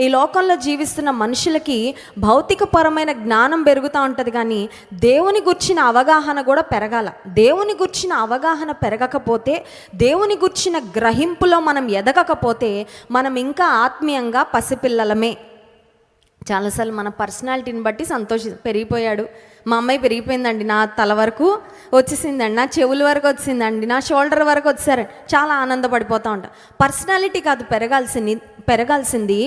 ఈ లోకంలో జీవిస్తున్న మనుషులకి భౌతికపరమైన జ్ఞానం పెరుగుతూ ఉంటుంది, కానీ దేవుని గుర్చిన అవగాహన కూడా పెరగాల. దేవుని గుర్చిన అవగాహన పెరగకపోతే, దేవుని గుర్చిన గ్రహింపులో మనం ఎదగకపోతే మనం ఇంకా ఆత్మీయంగా పసిపిల్లలమే. చాలాసార్లు మన పర్సనాలిటీని బట్టి పెరిగిపోయాడు, మా అమ్మాయి పెరిగిపోయిందండి, నా తల వరకు వచ్చేసిందండి, నా చెవుల వరకు వచ్చిందండి, నా షోల్డర్ వరకు వచ్చారండి, చాలా ఆనందపడిపోతూ ఉంటాం. పర్సనాలిటీ కాదు పెరగాల్సింది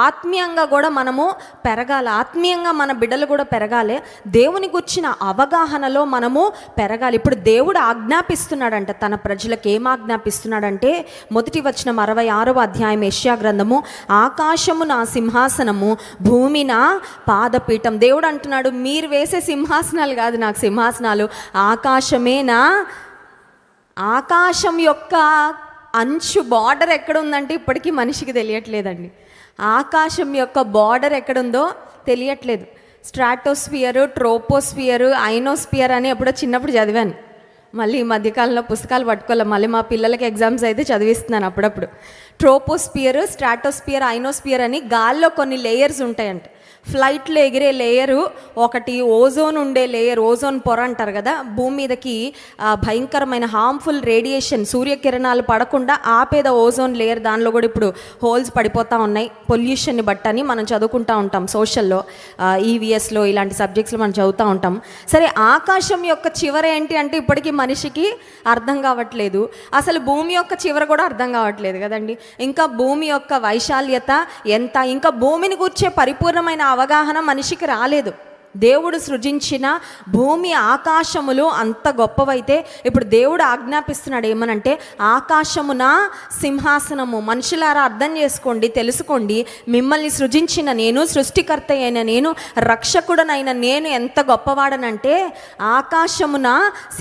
ఆత్మీయంగా కూడా మనము పెరగాలి. ఆత్మీయంగా మన బిడ్డలు కూడా పెరగాలి. దేవుని గుర్చిన అవగాహనలో మనము పెరగాలి. ఇప్పుడు దేవుడు ఆజ్ఞాపిస్తున్నాడంట తన ప్రజలకు. ఏం ఆజ్ఞాపిస్తున్నాడంటే, మొదటి వచనం 66వ అధ్యాయం యెషయా గ్రంథము, ఆకాశము నా సింహాసనము, భూమి నా పాదపీఠం. దేవుడు అంటున్నాడు, మీరు వేసే సింహాసనాలు కాదు నాకు సింహాసనాలు, ఆకాశమే నా. ఆకాశం యొక్క అంచు బార్డర్ ఎక్కడుందంటే ఇప్పటికీ మనిషికి తెలియట్లేదండి. ఆకాశం యొక్క బార్డర్ ఎక్కడుందో తెలియట్లేదు. స్ట్రాటోస్ఫియర్, ట్రోపోస్ఫియర్, ఐనోస్ఫియర్ అని ఎప్పుడో చిన్నప్పుడు చదివాను. మళ్ళీ ఈ మధ్యకాలంలో పుస్తకాలు పట్టుకోవాలి, మళ్ళీ మా పిల్లలకి ఎగ్జామ్స్ అయితే చదివిస్తున్నాను అప్పుడప్పుడు. ట్రోపోస్ఫియర్, స్ట్రాటోస్ఫియర్, ఐనోస్ఫియర్ అని గాల్లో కొన్ని లేయర్స్ ఉంటాయంట. ఫ్లైట్లో ఎగిరే లేయరు ఒకటి, ఓజోన్ ఉండే లేయర్, ఓజోన్ పొర అంటారు కదా, భూమి మీదకి భయంకరమైన హార్మ్ఫుల్ రేడియేషన్, సూర్యకిరణాలు పడకుండా ఆపేద ఓజోన్ లేయర్. దానిలో కూడా ఇప్పుడు హోల్స్ పడిపోతూ ఉన్నాయి పొల్యూషన్ని బట్టని మనం చదువుకుంటూ ఉంటాం సోషల్లో, ఈవీఎస్లో, ఇలాంటి సబ్జెక్ట్స్లో మనం చదువుతూ ఉంటాం. సరే, ఆకాశం యొక్క చివర ఏంటి అంటే ఇప్పటికీ మనిషికి అర్థం కావట్లేదు. అసలు భూమి యొక్క చివర కూడా అర్థం కావట్లేదు కదండి. ఇంకా భూమి యొక్క వైశాల్యత ఎంత, ఇంకా భూమిని గూర్చే పరిపూర్ణమైన అవగాహన మనిషికి రాలేదు. దేవుడు సృజించిన భూమి ఆకాశములు అంత గొప్పవైతే ఇప్పుడు దేవుడు ఆజ్ఞాపిస్తున్నాడు ఏమనంటే, ఆకాశమున సింహాసనము. మనుషులారా అర్థం చేసుకోండి, తెలుసుకోండి, మిమ్మల్ని సృజించిన నేను, సృష్టికర్త అయిన నేను, రక్షకుడనైన నేను ఎంత గొప్పవాడనంటే, ఆకాశమున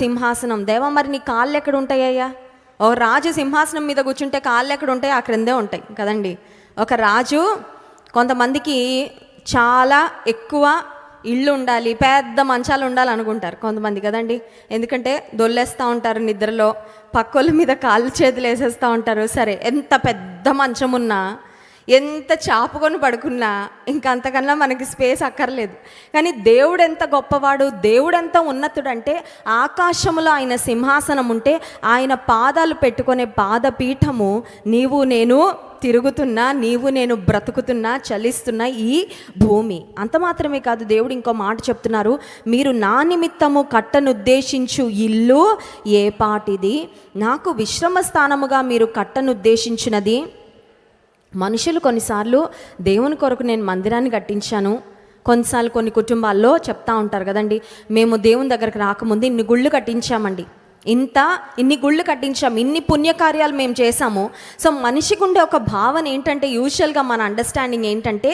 సింహాసనం. దేవా, మరి నీ కాళ్ళు ఎక్కడ ఉంటాయ్యా? ఒక రాజు సింహాసనం మీద కూర్చుంటే కాళ్ళు ఎక్కడ ఉంటాయి? ఆ క్రిందే ఉంటాయి కదండి. ఒక రాజు, కొంతమందికి చాలా ఎక్కువ ఇళ్ళు ఉండాలి, పెద్ద మంచాలు ఉండాలి అనుకుంటారు కొంతమంది కదండి. ఎందుకంటే దొల్లేస్తూ ఉంటారు నిద్రలో, పక్కోళ్ళ మీద కాళ్ళు చేతులు వేసేస్తూ ఉంటారు. సరే, ఎంత పెద్ద మంచం ఉన్నా, ఎంత చాపుకొని పడుకున్నా ఇంకా అంతకన్నా మనకి స్పేస్ అక్కర్లేదు. కానీ దేవుడు ఎంత గొప్పవాడు, దేవుడు ఎంత ఉన్నతుడంటే, ఆకాశములో ఆయన సింహాసనం ఉంటే ఆయన పాదాలు పెట్టుకునే పాదపీఠము నీవు నేను తిరుగుతున్నా, నీవు నేను బ్రతుకుతున్నా, చలిస్తున్న ఈ భూమి. అంత మాత్రమే కాదు, దేవుడు ఇంకో మాట చెప్తున్నారు, మీరు నా నిమిత్తము కట్టనుద్దేశించు ఇల్లు ఏ పాటిది, నాకు విశ్రమ స్థానముగా మీరు కట్టనుద్దేశించినది. మనుషులు కొన్నిసార్లు దేవుని కొరకు నేను మందిరాన్ని కట్టించాను, కొన్నిసార్లు కొన్ని కుటుంబాల్లో చెప్తా ఉంటారు కదండి, మేము దేవుని దగ్గరకు రాకముందు ఇన్ని గుళ్ళు కట్టించామండి, ఇన్ని గుళ్ళు కట్టించాం, ఇన్ని పుణ్యకార్యాలు మేము చేశాము. సో మనిషికి ఉండే ఒక భావన ఏంటంటే, యూజువల్గా మన అండర్స్టాండింగ్ ఏంటంటే,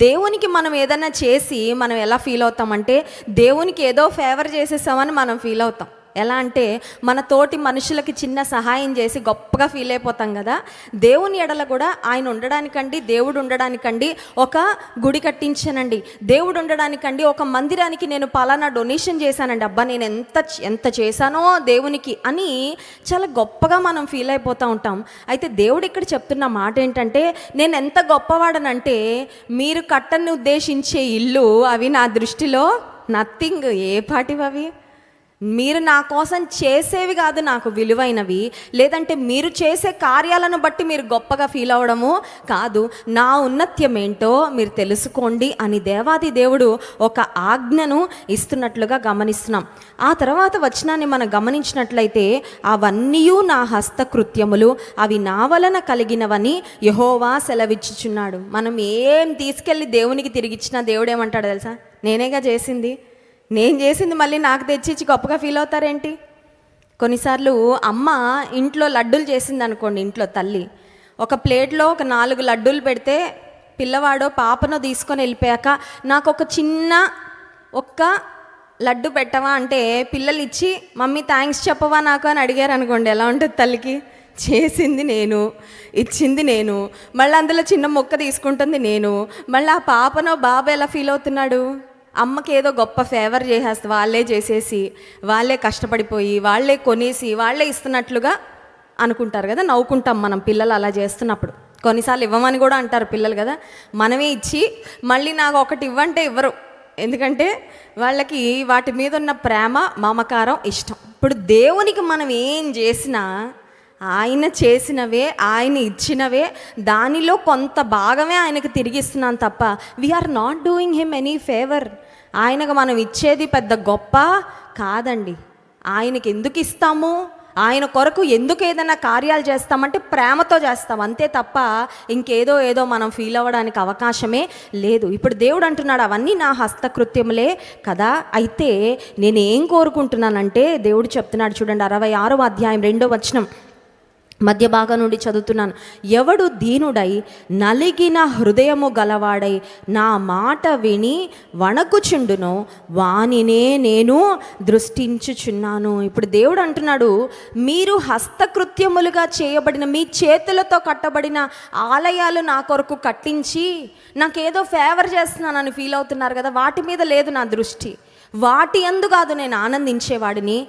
దేవునికి మనం ఏదైనా చేసి మనం ఎలా ఫీల్ అవుతామంటే, దేవునికి ఏదో ఫేవర్ చేసేసామని మనం ఫీల్ అవుతాం. ఎలా అంటే, మన తోటి మనుషులకి చిన్న సహాయం చేసి గొప్పగా ఫీల్ అయిపోతాం కదా. దేవుని ఎడల కూడా ఆయన ఉండడానికండి, దేవుడు ఉండడానికండి ఒక గుడి కట్టించానండి, దేవుడు ఉండడానికండి ఒక మందిరానికి నేను పలానా డొనేషన్ చేశానండి, అబ్బా నేను ఎంత చేశానో దేవునికి అని చాలా గొప్పగా మనం ఫీల్ అయిపోతూ ఉంటాం. అయితే దేవుడు ఇక్కడ చెప్తున్న మాట ఏంటంటే, నేను ఎంత గొప్పవాడనంటే, మీరు కట్టని ఉద్దేశించే ఇల్లు అవి నా దృష్టిలో నథింగ్. ఏ పాటివి అవి? మీరు నా కోసం చేసేవి కాదు నాకు విలువైనవి, లేదంటే మీరు చేసే కార్యాలను బట్టి మీరు గొప్పగా ఫీల్ అవ్వడము కాదు, నా ఉన్నత్యం ఏంటో మీరు తెలుసుకోండి అని దేవాది దేవుడు ఒక ఆజ్ఞను ఇస్తున్నట్లుగా గమనిస్తున్నాం. ఆ తర్వాత వచనాన్ని మనం గమనించినట్లయితే, అవన్నీ నా హస్తకృత్యములు, అవి నా వలన కలిగినవని యెహోవా సెలవిచ్చుచున్నాడు. మనం ఏం తీసుకెళ్ళి దేవునికి తిరిగిచ్చినా దేవుడు ఏమంటాడు తెలుసా? నేనేగా చేసింది, నేను చేసింది మళ్ళీ నాకు తెచ్చిచ్చి గొప్పగా ఫీల్ అవుతారేంటి? కొన్నిసార్లు అమ్మ ఇంట్లో లడ్డూలు చేసింది అనుకోండి, ఇంట్లో తల్లి ఒక ప్లేట్లో ఒక 4 లడ్డూలు పెడితే, పిల్లవాడో పాపనో తీసుకొని వెళ్ళిపోయాక నాకు ఒక చిన్న లడ్డు పెట్టవా అంటే, పిల్లలు ఇచ్చి మమ్మీ థ్యాంక్స్ చెప్పవా నాకు అని అడిగారు అనుకోండి, ఎలా ఉంటుంది తల్లికి? చేసింది నేను, ఇచ్చింది నేను, మళ్ళీ అందులో చిన్న మొక్క తీసుకుంటుంది నేను, మళ్ళీ ఆ పాపనో బాబు ఎలా ఫీల్ అవుతున్నాడు? అమ్మకి ఏదో గొప్ప ఫేవర్ చేసేస్తే, వాళ్ళే చేసేసి, వాళ్ళే కష్టపడిపోయి, వాళ్ళే కొనేసి, వాళ్ళే ఇస్తున్నట్లుగా అనుకుంటారు కదా, నవ్వుకుంటాం మనం పిల్లలు అలా చేస్తున్నప్పుడు. కొన్నిసార్లు ఇవ్వమని కూడా అంటారు పిల్లలు కదా, మనమే ఇచ్చి మళ్ళీ నాకు ఒకటి ఇవ్వంటే ఇవ్వరు. ఎందుకంటే వాళ్ళకి వాటి మీద ఉన్న ప్రేమ, మమకారం, ఇష్టం. ఇప్పుడు దేవునికి మనం ఏం చేసినా ఆయన చేసినవే, ఆయన ఇచ్చినవే, దానిలో కొంత భాగమే ఆయనకు తిరిగిస్తున్నాం తప్ప we are not doing him any favour. ఆయనకు మనం ఇచ్చేది పెద్ద గొప్ప కాదండి. ఆయనకి ఎందుకు ఇస్తాము, ఆయన కొరకు ఎందుకు ఏదైనా కార్యాలు చేస్తామంటే ప్రేమతో చేస్తాం అంతే తప్ప ఇంకేదో మనం ఫీల్ అవ్వడానికి అవకాశమే లేదు. ఇప్పుడు దేవుడు అంటున్నాడు, అవన్నీ నా హస్తకృత్యములే కదా. అయితే నేనేం కోరుకుంటున్నానంటే దేవుడు చెప్తున్నాడు చూడండి, 66వ అధ్యాయం 2వ వచనం మధ్య భాగం నుండి చదువుతున్నాను. ఎవడు దీనుడై నలిగిన హృదయము గలవాడై నా మాట విని వణకుచుండునో వానినే నేను దృష్టించుచున్నాను. ఇప్పుడు దేవుడు అంటున్నాడు, మీరు హస్తకృత్యములుగా చేయబడిన, మీ చేతులతో కట్టబడిన ఆలయాలు నా కొరకు కట్టించి నాకేదో ఫేవర్ చేస్తున్నానని ఫీల్ అవుతున్నారు కదా, వాటి మీద లేదు నా దృష్టి. వాటి యందు కాదు నేను ఆనందించేవాడిని.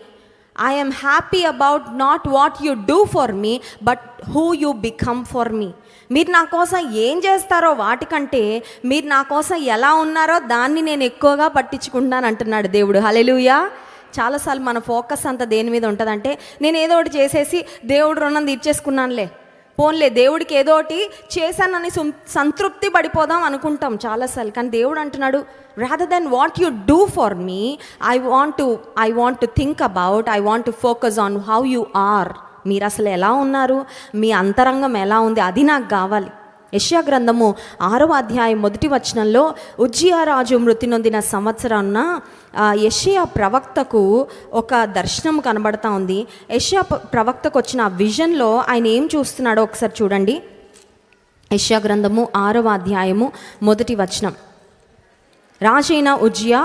I am happy about not what you do for me, but who you become for me. మీరు నా కోసం ఏం చేస్తారో వాటికంటే మీరు నా కోసం ఎలా ఉన్నారో దాన్ని నేను ఎక్కువగా పట్టించుకుంటాను అంటున్నాడు దేవుడు. హల్లెలూయా. చాలాసార్లు మన ఫోకస్ అంతా దేని మీద ఉంటుందంటే, నేను ఏదో ఒకటి చేసేసి దేవుడు రుణం తీర్చేసుకున్నానులే, పోన్లే దేవుడికి ఏదో ఒకటి చేశానని సంతృప్తి పడిపోదాం అనుకుంటాం చాలాసార్లు. కానీ దేవుడు అంటున్నాడు, rather than what you do for me, I want to think about, I want to focus on how you are. మీరు అసలు ఎలా ఉన్నారు, మీ అంతరంగం ఎలా ఉంది, అది నాకు కావాలి. యెషయా గ్రంథము 6వ అధ్యాయం 1వ వచనంలో ఉజ్జియా రాజు మృతి నొందిన సంవత్సరాన యెషయా ప్రవక్తకు ఒక దర్శనం కనబడతా ఉంది. యెషయా ప్రవక్తకు వచ్చిన ఆ విజన్లో ఆయన ఏం చూస్తున్నాడో ఒకసారి చూడండి. యెషయా గ్రంథము 6వ అధ్యాయము 1వ వచనం. రాజైన ఉజ్జియా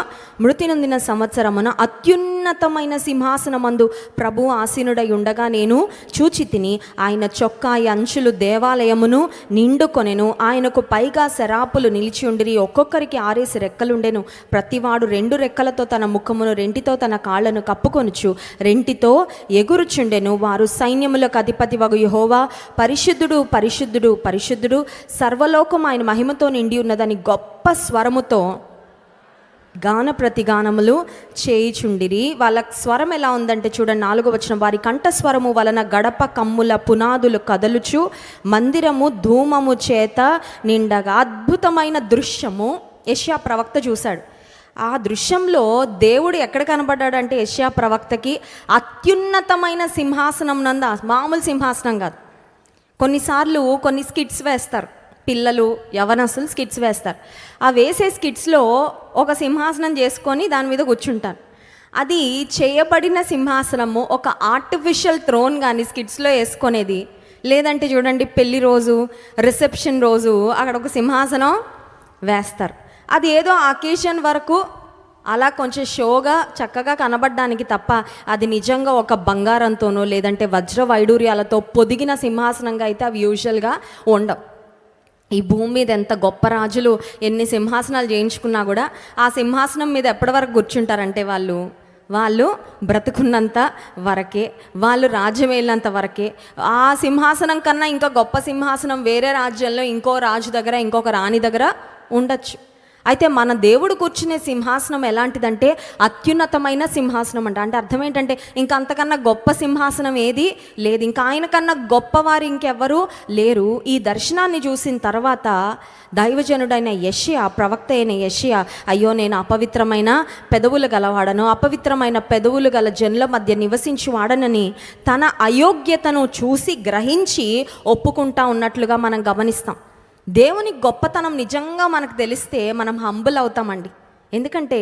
మృతి నొందిన సంవత్సరమున అత్యున్నతమైన సింహాసనమందు ప్రభు ఆసీనుడై ఉండగా నేను చూచి తిని, ఆయన చొక్కాయి అంచులు దేవాలయమును నిండుకొనెను. ఆయనకు పైగా శరాపులు నిలిచి ఉండిరి, ఒక్కొక్కరికి 6 రెక్కలుండెను. ప్రతివాడు 2 రెక్కలతో తన ముఖమును, 2 తన కాళ్లను కప్పుకొనుచు 2 ఎగురుచుండెను. వారు సైన్యములకు అధిపతి వగు యెహోవా పరిశుద్ధుడు పరిశుద్ధుడు పరిశుద్ధుడు, సర్వలోకం ఆయన మహిమతో నిండి ఉన్నదని గొప్ప స్వరముతో గాన ప్రతిగానములు చేయుచుండిరి. వాళ్ళ స్వరం ఎలా ఉందంటే చూడండి, 4వ వచనం, వారి కంఠస్వరము వలన గడప కమ్ముల పునాదులు కదలుచు మందిరము ధూమము చేత నిండగా. అద్భుతమైన దృశ్యము యెషయా ప్రవక్త చూశాడు. ఆ దృశ్యంలో దేవుడు ఎక్కడ కనబడ్డాడంటే యెషయా ప్రవక్తకి అత్యున్నతమైన సింహాసనం నందు, మామూలు సింహాసనం కాదు. కొన్నిసార్లు కొన్ని స్కిట్స్ వేస్తారు పిల్లలు, యవనస్తులు స్కిట్స్ వేస్తారు. ఆ వేసే స్కిట్స్లో ఒక సింహాసనం చేసుకొని దాని మీద కూర్చుంటారు. అది చేయబడిన సింహాసనము ఒక ఆర్టిఫిషియల్ థ్రోన్ కానీ స్కిట్స్లో వేసుకునేది. లేదంటే చూడండి, పెళ్లి రోజు, రిసెప్షన్ రోజు అక్కడ ఒక సింహాసనం వేస్తారు. అది ఏదో అకేషన్ వరకు అలా కొంచెం షోగా చక్కగా కనబడడానికి తప్ప అది నిజంగా ఒక బంగారంతోనో లేదంటే వజ్ర వైడూర్యాలతో పొదిగిన సింహాసనంగా అయితే అవి యూజువల్గా ఉండవు. ఈ భూమి మీద ఎంత గొప్ప రాజులు ఎన్ని సింహాసనాలు చేయించుకున్నా కూడా ఆ సింహాసనం మీద ఎప్పటి వరకు కూర్చుంటారంటే వాళ్ళు బ్రతుకున్నంత వరకే, వాళ్ళు రాజ్యం వెళ్ళినంత వరకే. ఆ సింహాసనం కన్నా ఇంకా గొప్ప సింహాసనం వేరే రాజ్యంలో ఇంకో రాజు దగ్గర, ఇంకొక రాణి దగ్గర ఉండొచ్చు. అయితే మన దేవుడు కూర్చునే సింహాసనం ఎలాంటిదంటే అత్యున్నతమైన సింహాసనం అంట. అంటే అర్థం ఏంటంటే ఇంకా అంతకన్నా గొప్ప సింహాసనం ఏది లేదు, ఇంకా ఆయన కన్నా గొప్పవారు ఇంకెవ్వరూ లేరు. ఈ దర్శనాన్ని చూసిన తర్వాత దైవజనుడైన యెషయా, ప్రవక్త అయిన యెషయా, అయ్యో నేను అపవిత్రమైన పెదవులు గలవాడను, అపవిత్రమైన పెదవులు గల జనుల మధ్య నివసించువాడనని తన అయోగ్యతను చూసి గ్రహించి ఒప్పుకుంటా ఉన్నట్లుగా మనం గమనిస్తాం. దేవుని గొప్పతనం నిజంగా మనకు తెలిస్తే మనం హంబుల్ అవుతామండి. ఎందుకంటే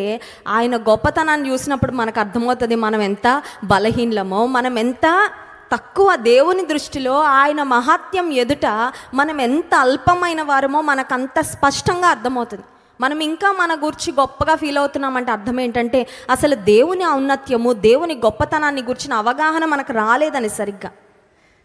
ఆయన గొప్పతనాన్ని చూసినప్పుడు మనకు అర్థమవుతుంది మనం ఎంత బలహీనమో, మనం ఎంత తక్కువ దేవుని దృష్టిలో. ఆయన మహాత్యం ఎదుట మనం ఎంత అల్పమైన వారమో మనకంత స్పష్టంగా అర్థమవుతుంది. మనం ఇంకా మన గురించి గొప్పగా ఫీల్ అవుతున్నామంటే అర్థం ఏంటంటే అసలు దేవుని ఔన్నత్యము, దేవుని గొప్పతనాన్ని గురించిన అవగాహన మనకు రాలేదని సరిగ్గా.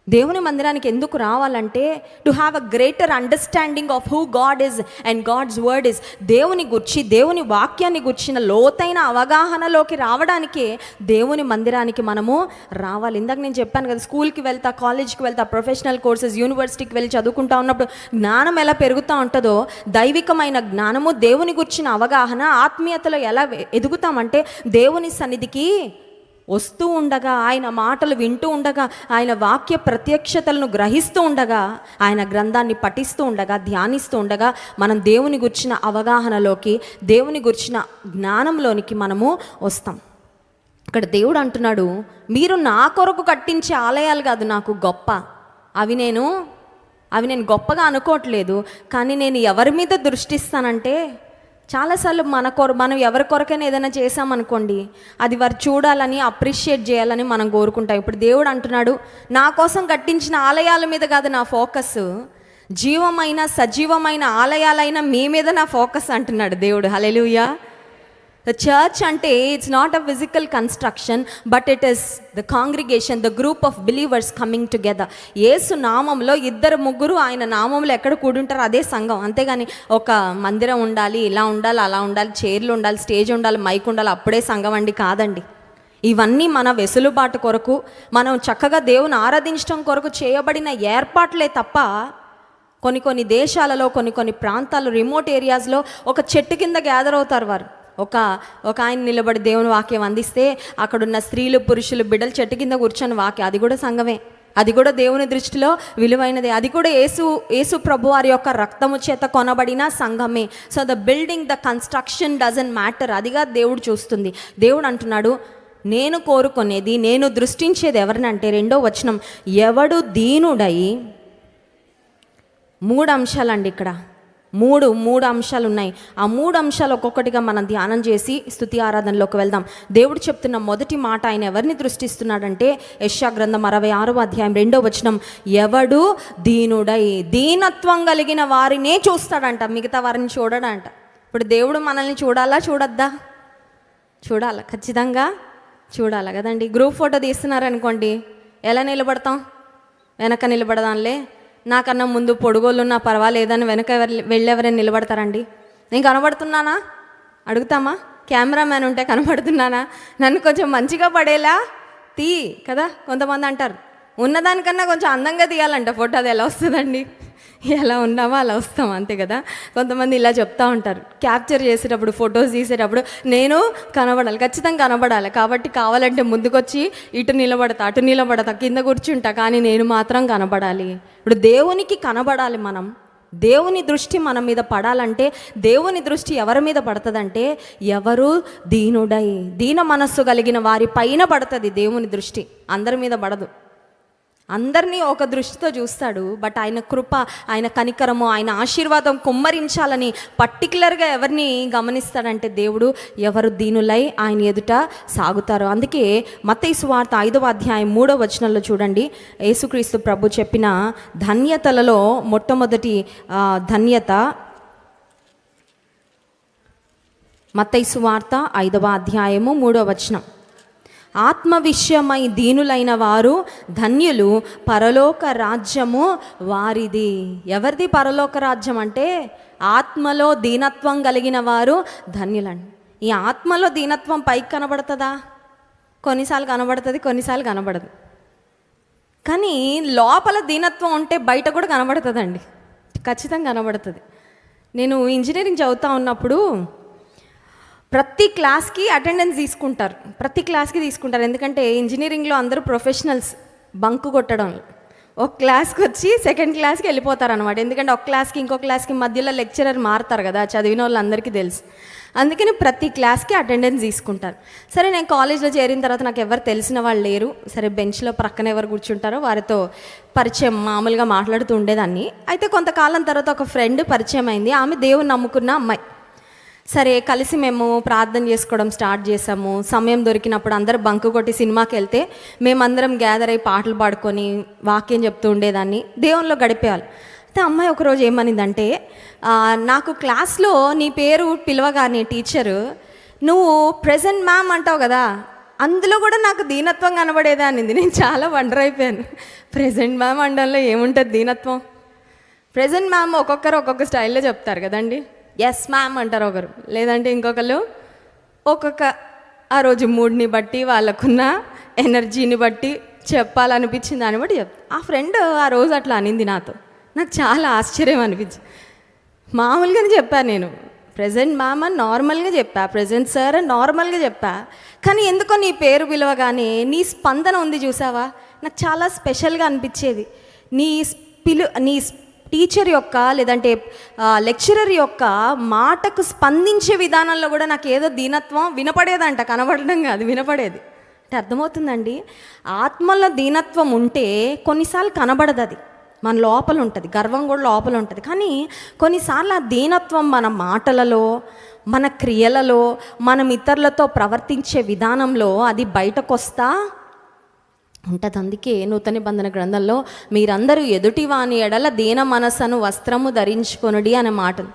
దేవుని మందిరానికి ఎందుకు రావాలంటే to have a greater understanding of who God is and God's word is. దేవుని గురించి, దేవుని వాక్యాన్ని గుర్చిన లోతైన అవగాహనలోకి రావడానికే దేవుని మందిరానికి మనము రావాలి. ఇందాక నేను చెప్పాను కదా, స్కూల్కి వెళ్తా, కాలేజ్కి వెళ్తా, ప్రొఫెషనల్ కోర్సెస్, యూనివర్సిటీకి వెళ్ళి చదువుకుంటా ఉన్నప్పుడు జ్ఞానం ఎలా పెరుగుతూ ఉంటుందో, దైవికమైన జ్ఞానము, దేవుని గుర్చిన అవగాహన, ఆత్మీయతలో ఎలా ఎదుగుతామంటే దేవుని సన్నిధికి వస్తూ ఉండగా, ఆయన మాటలు వింటూ ఉండగా, ఆయన వాక్య ప్రత్యక్షతలను గ్రహిస్తూ ఉండగా, ఆయన గ్రంథాన్ని పఠిస్తూ ఉండగా, ధ్యానిస్తూ ఉండగా మనం దేవుని గుర్చిన అవగాహనలోకి, దేవుని గుర్చిన జ్ఞానంలోనికి మనము వస్తాం. ఇక్కడ దేవుడు అంటున్నాడు, మీరు నా కొరకు కట్టించే ఆలయాలు కాదు నాకు గొప్ప, అవి నేను గొప్పగా అనుకోవట్లేదు, కానీ నేను ఎవరి మీద దృష్టిస్తానంటే, చాలాసార్లు మనం ఎవరి కొరకైనా ఏదైనా చేసామనుకోండి, అది వారు చూడాలని, అప్రిషియేట్ చేయాలని మనం కోరుకుంటాం. ఇప్పుడు దేవుడు అంటున్నాడు, నా కోసం కట్టించిన ఆలయాల మీద కాదు నా ఫోకస్, జీవమైన సజీవమైన ఆలయాలైన మీ మీద నా ఫోకస్ అంటున్నాడు దేవుడు. హల్లెలూయా. ద చర్చ్ అంటే it's not a physical construction, but it is the congregation, the group of believers coming together. యేసు నామంలో 2-3 ఆయన నామంలో ఎక్కడ కూడుంటారో అదే సంఘం. అంతేగాని ఒక మందిరం ఉండాలి, ఇలా ఉండాలి, అలా ఉండాలి, చైర్లు ఉండాలి, స్టేజ్ ఉండాలి, మైక్ ఉండాలి, అప్పుడే సంఘం అండి, కాదండి. ఇవన్నీ మన వెసులుబాటు కొరకు, మనం చక్కగా దేవుని ఆరాధించడం కొరకు చేయబడిన ఏర్పాట్లే తప్ప, కొన్ని దేశాలలో, కొన్ని ప్రాంతాలు, రిమోట్ ఏరియాస్లో ఒక చెట్టు కింద గ్యాదర్ అవుతారు వారు. ఒక ఆయన నిలబడి దేవుని వాక్యం అందిస్తే అక్కడున్న స్త్రీలు, పురుషులు, బిడ్డలు చెట్టు కింద కూర్చొని వాక్యం, అది కూడా సంఘమే, అది కూడా దేవుని దృష్టిలో విలువైనదే, అది కూడా యేసు ప్రభు వారి యొక్క రక్తము చేత కొనబడిన సంఘమే. So the building, the construction doesn't matter, అదిగా దేవుడు చూస్తుంది. దేవుడు అంటున్నాడు, నేను కోరుకునేది, నేను దృష్టించేది ఎవరినంటే, 2వ వచనం, ఎవడు దీనుడై, 3 అంశాలండి ఇక్కడ, మూడు అంశాలు ఉన్నాయి. ఆ 3 అంశాలు ఒక్కొక్కటిగా మనం ధ్యానం చేసి స్తుతి ఆరాధనలోకి వెళ్దాం. దేవుడు చెప్తున్న మొదటి మాట, ఆయన ఎవరిని దృష్టిస్తున్నాడంటే, యెషయా గ్రంథం 66వ అధ్యాయం 2వ వచనం, ఎవడు దీనుడై, దీనత్వం కలిగిన వారినే చూస్తాడంట, మిగతా వారిని చూడడంట. ఇప్పుడు దేవుడు మనల్ని చూడాలా, చూడొద్దా? చూడాలా, ఖచ్చితంగా చూడాలి కదండి. గ్రూప్ ఫోటో తీస్తున్నారనుకోండి, ఎలా నిలబడతాం? వెనక నిలబడదాంలే, నాకన్నా ముందు పొడుగోళ్ళున్నా పర్వాలేదని వెనక వెళ్ళెవరైనా నిలబడతారండి? నేను కనబడుతున్నానా అడుగుతామా? కెమెరామ్యాన్ ఉంటే కనబడుతున్నానా? నన్ను కొంచెం మంచిగా పడేలా తీ కదా. కొంతమంది అంటారు, ఉన్నదానికన్నా కొంచెం అందంగా తీయాలంట ఫోటో, అది ఎలా వస్తుందండి? ఎలా ఉన్నామో అలా వస్తాం, అంతే కదా. కొంతమంది ఇలా చెప్తూ ఉంటారు, క్యాప్చర్ చేసేటప్పుడు, ఫొటోస్ తీసేటప్పుడు నేను కనబడాలి, ఖచ్చితంగా కనబడాలి, కాబట్టి కావాలంటే ముందుకొచ్చి ఇటు నిలబడతా, అటు నిలబడతా, కింద కూర్చుంటా, కానీ నేను మాత్రం కనబడాలి. ఇప్పుడు దేవునికి కనబడాలి మనం. దేవుని దృష్టి మన మీద పడాలంటే, దేవుని దృష్టి ఎవరి మీద పడుతుందంటే, ఎవరు దీనుడై, దీన మనస్సు కలిగిన వారి పైన పడుతుంది దేవుని దృష్టి, అందరి మీద పడదు. అందరినీ ఒక దృష్టితో చూస్తాడు, బట్ ఆయన కృప, ఆయన కనికరము, ఆయన ఆశీర్వాదం కుమ్మరించాలని పర్టికులర్గా ఎవరిని గమనిస్తాడంటే దేవుడు, ఎవరు దీనులై ఆయన ఎదుట సాగుతారు. అందుకే మత్తయి సువార్త 5వ అధ్యాయం 3వ వచనంలో చూడండి, యేసుక్రీస్తు ప్రభు చెప్పిన ధన్యతలలో మొట్టమొదటి ధన్యత, మత్తయి సువార్త 5వ అధ్యాయము 3వ వచనం, ఆత్మ విషయమై దీనులైన వారు ధన్యులు, పరలోక రాజ్యము వారిది. ఎవరిది పరలోక రాజ్యం అంటే, ఆత్మలో దీనత్వం కలిగిన వారు ధన్యులండి. ఈ ఆత్మలో దీనత్వం పైకి కనబడుతుందా? కొన్నిసార్లు కనబడుతుంది, కొన్నిసార్లు కనబడదు. కానీ లోపల దీనత్వం ఉంటే బయట కూడా కనబడుతుందండి, ఖచ్చితంగా కనబడుతుంది. నేను ఇంజనీరింగ్ చదువుతూ ఉన్నప్పుడు ప్రతి క్లాస్కి అటెండెన్స్ తీసుకుంటారు, ఎందుకంటే ఇంజనీరింగ్లో అందరూ ప్రొఫెషనల్స్, బంక్ కొట్టడం. ఒక క్లాస్కి వచ్చి సెకండ్ క్లాస్కి వెళ్ళిపోతారు అనమాట, ఎందుకంటే ఒక క్లాస్కి ఇంకో క్లాస్కి మధ్యలో లెక్చరర్ మారుతారు కదా, చదివిన వాళ్ళు అందరికీ తెలుసు. అందుకని ప్రతి క్లాస్కి అటెండెన్స్ తీసుకుంటారు. సరే, నేను కాలేజ్లో చేరిన తర్వాత నాకు ఎవరు తెలిసిన వాళ్ళు లేరు. సరే, బెంచ్లో ప్రక్కన ఎవరు కూర్చుంటారో వారితో పరిచయం, మామూలుగా మాట్లాడుతూ ఉండేదాన్ని. అయితే కొంతకాలం తర్వాత ఒక ఫ్రెండ్ పరిచయం అయింది. ఆమె దేవుని నమ్ముకున్న అమ్మాయి. సరే, కలిసి మేము ప్రార్థన చేసుకోవడం స్టార్ట్ చేసాము. సమయం దొరికినప్పుడు అందరూ బంక్ కొట్టి సినిమాకి వెళ్తే మేమందరం గ్యాదర్ అయ్యి పాటలు పాడుకొని వాక్యం చెప్తూ ఉండేదాన్ని, దేవునిలో గడిపేవాళ్ళు. అయితే అమ్మాయి ఒకరోజు ఏమనిందంటే, నాకు క్లాస్లో నీ పేరు పిలవగానే టీచరు, నువ్వు ప్రెజెంట్ మ్యామ్ అంటావు కదా, అందులో కూడా నాకు దీనత్వం కనబడేదా అనింది. నేను చాలా వండర్ అయిపోయాను. ప్రెజెంట్ మ్యామ్ అండంలో ఏముంటుంది దీనత్వం? ప్రెజెంట్ మ్యామ్ ఒక్కొక్కరు ఒక్కొక్క స్టైల్లో చెప్తారు కదండి. ఎస్ మ్యామ్ అంటారు ఒకరు, లేదంటే ఇంకొకరు ఒక్కొక్క ఆ రోజు మూడ్ని బట్టి వాళ్ళకున్న ఎనర్జీని బట్టి చెప్పాలనిపించింది దాన్ని బట్టి ఆ ఫ్రెండ్ ఆ రోజు అట్లా అనింది నాతో. నాకు చాలా ఆశ్చర్యం అనిపించింది. మామూలుగానే చెప్పాను నేను, ప్రెజెంట్ మ్యామ్ అని నార్మల్గా చెప్పా, ప్రెజెంట్ సార్ అని నార్మల్గా చెప్పా. కానీ ఎందుకో నీ పేరు పిలవగానే నీ స్పందన ఉంది చూసావా, నాకు చాలా స్పెషల్గా అనిపించేది. నీ టీచర్ యొక్క లేదంటే లెక్చరర్ యొక్క మాటకు స్పందించే విధానంలో కూడా నాకు ఏదో దీనత్వం వినపడేదంట, కనబడడం కాదు వినపడేది. అంటే అర్థమవుతుందండి, ఆత్మలో దీనత్వం ఉంటే కొన్నిసార్లు కనబడదు, అది మన లోపల ఉంటుంది, గర్వం కూడా లోపల ఉంటుంది. కానీ కొన్నిసార్లు ఆ దీనత్వం మన మాటలలో, మన క్రియలలో, మనం ఇతరులతో ప్రవర్తించే విధానంలో అది బయటకు వస్తా ఉంటుంది. అందుకే నూతన నిబంధన గ్రంథంలో మీరందరూ ఎదుటి వాని ఎడల దీన మనస్సును వస్త్రము ధరించుకొనుడి అనే మాటలు.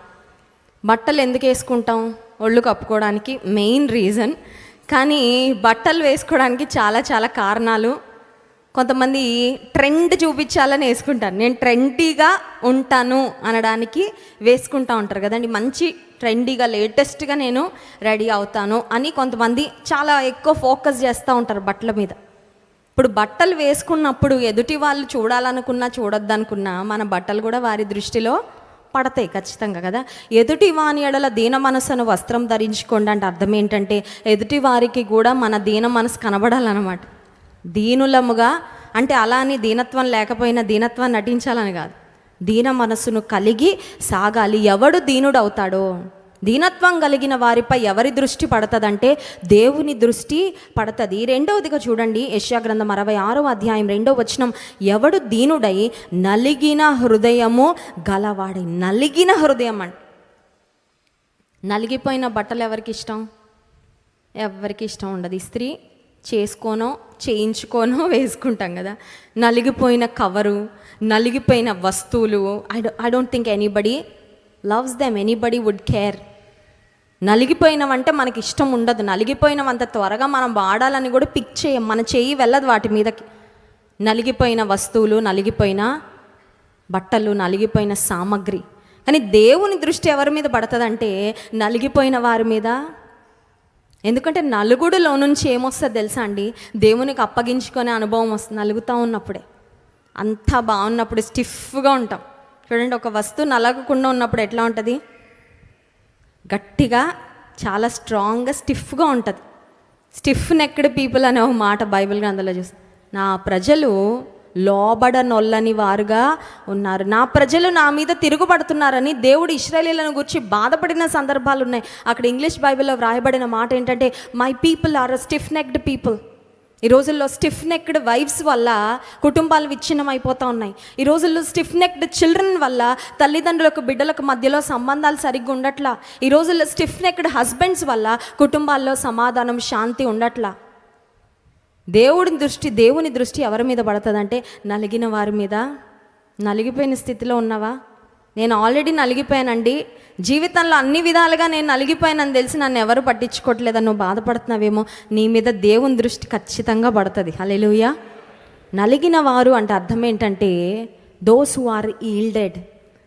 బట్టలు ఎందుకు వేసుకుంటాం? ఒళ్ళు కప్పుకోవడానికి మెయిన్ రీజన్. కానీ బట్టలు వేసుకోవడానికి చాలా చాలా కారణాలు. కొంతమంది ట్రెండ్ చూపించాలని వేసుకుంటారు, నేను ట్రెండీగా ఉంటాను అనడానికి వేసుకుంటూ ఉంటారు కదండి. మంచి ట్రెండీగా లేటెస్ట్గా నేను రెడీ అవుతాను అని కొంతమంది చాలా ఎక్కువ ఫోకస్ చేస్తూ ఉంటారు బట్టల మీద. ఇప్పుడు బట్టలు వేసుకున్నప్పుడు ఎదుటి వాళ్ళు చూడాలనుకున్నా చూడొద్దనుకున్నా మన బట్టలు కూడా వారి దృష్టిలో పడతాయి ఖచ్చితంగా కదా. ఎదుటి వాని ఎడల దీన మనసును వస్త్రం ధరించుకోండి అంటే అర్థం ఏంటంటే ఎదుటి వారికి కూడా మన దీన మనసు కనబడాలన్నమాట. దీనులముగా అంటే అలా అని దీనత్వం లేకపోయినా దీనత్వాన్ని నటించాలని కాదు, దీన మనస్సును కలిగి సాగాలి. ఎవడు దీనుడు అవుతాడో, దీనత్వం కలిగిన వారిపై ఎవరి దృష్టి పడుతుందంటే దేవుని దృష్టి పడుతుంది. రెండవదిగా చూడండి, యెషయా గ్రంథం 66వ అధ్యాయం 2వ వచనం, ఎవడు దీనుడై నలిగిన హృదయము గలవాడై. నలిగిన హృదయం అంటే నలిగిపోయిన బట్టలు ఎవరికి ఇష్టం? ఎవరికి ఇష్టం ఉండదు. ఇస్త్రీ చేసుకోనో చేయించుకోనో వేసుకుంటాం కదా. నలిగిపోయిన కవరు, నలిగిపోయిన వస్తువులు, I don't think anybody loves them, anybody would care. నలిగిపోయినవంటే మనకి ఇష్టం ఉండదు. నలిగిపోయినవంత త్వరగా మనం వాడాలని కూడా పిక్ చేయం, మన చెయ్యి వెళ్ళదు వాటి మీదకి. నలిగిపోయిన వస్తువులు, నలిగిపోయిన బట్టలు, నలిగిపోయిన సామగ్రి. కానీ దేవుని దృష్టి ఎవరి మీద పడుతుందంటే నలిగిపోయిన వారి మీద. ఎందుకంటే నలుగుడులో నుంచి ఏమొస్తుంది తెలుసా అండి, దేవునికి అప్పగించుకునే అనుభవం వస్తుంది. నలుగుతూ ఉన్నప్పుడే, అంతా బాగున్నప్పుడు స్టిఫ్గా ఉంటాం. చూడండి, ఒక వస్తువు నలగకుండా ఉన్నప్పుడు ఎట్లా ఉంటుంది? గట్టిగా, చాలా స్ట్రాంగ్గా, స్టిఫ్గా ఉంటుంది. స్టిఫ్ నెక్డ్ పీపుల్ అనే ఒక మాట బైబిల్ గ్రంథంలో చూస్తే, నా ప్రజలు లోబడనొల్లని వారుగా ఉన్నారు, నా ప్రజలు నా మీద తిరుగుబడుతున్నారని దేవుడు ఇశ్రాయేలీయులను గురించి బాధపడిన సందర్భాలు ఉన్నాయి. అక్కడ ఇంగ్లీష్ బైబిల్లో వ్రాయబడిన మాట ఏంటంటే, my people are stiff necked people. ఈ రోజుల్లో స్టిఫ్ నెక్డ్ వైఫ్స్ వల్ల కుటుంబాలు విచ్ఛిన్నం అయిపోతూ ఉన్నాయి. ఈ రోజుల్లో స్టిఫ్ నెక్డ్ చిల్డ్రన్ వల్ల తల్లిదండ్రులకు బిడ్డలకు మధ్యలో సంబంధాలు సరిగ్గా ఉండట్లా. ఈ రోజుల్లో స్టిఫ్ నెక్డ్ హస్బెండ్స్ వల్ల కుటుంబాల్లో సమాధానం, శాంతి ఉండట్లా. దేవుని దృష్టి ఎవరి మీద పడుతుందంటే నలిగిన వారి మీద. నలిగిపోయిన స్థితిలో ఉన్నవా? నేను ఆల్రెడీ నలిగిపోయానండి, జీవితంలో అన్ని విధాలుగా నేను నలిగిపోయానని తెలిసి నన్ను ఎవరు పట్టించుకోవట్లేదని నువ్వు బాధపడుతున్నావేమో, నీ మీద దేవుని దృష్టి ఖచ్చితంగా పడుతుంది. హల్లెలూయా. నలిగిన వారు అంటే అర్థం ఏంటంటే దోస్ హు ఆర్ ఈల్డెడ్.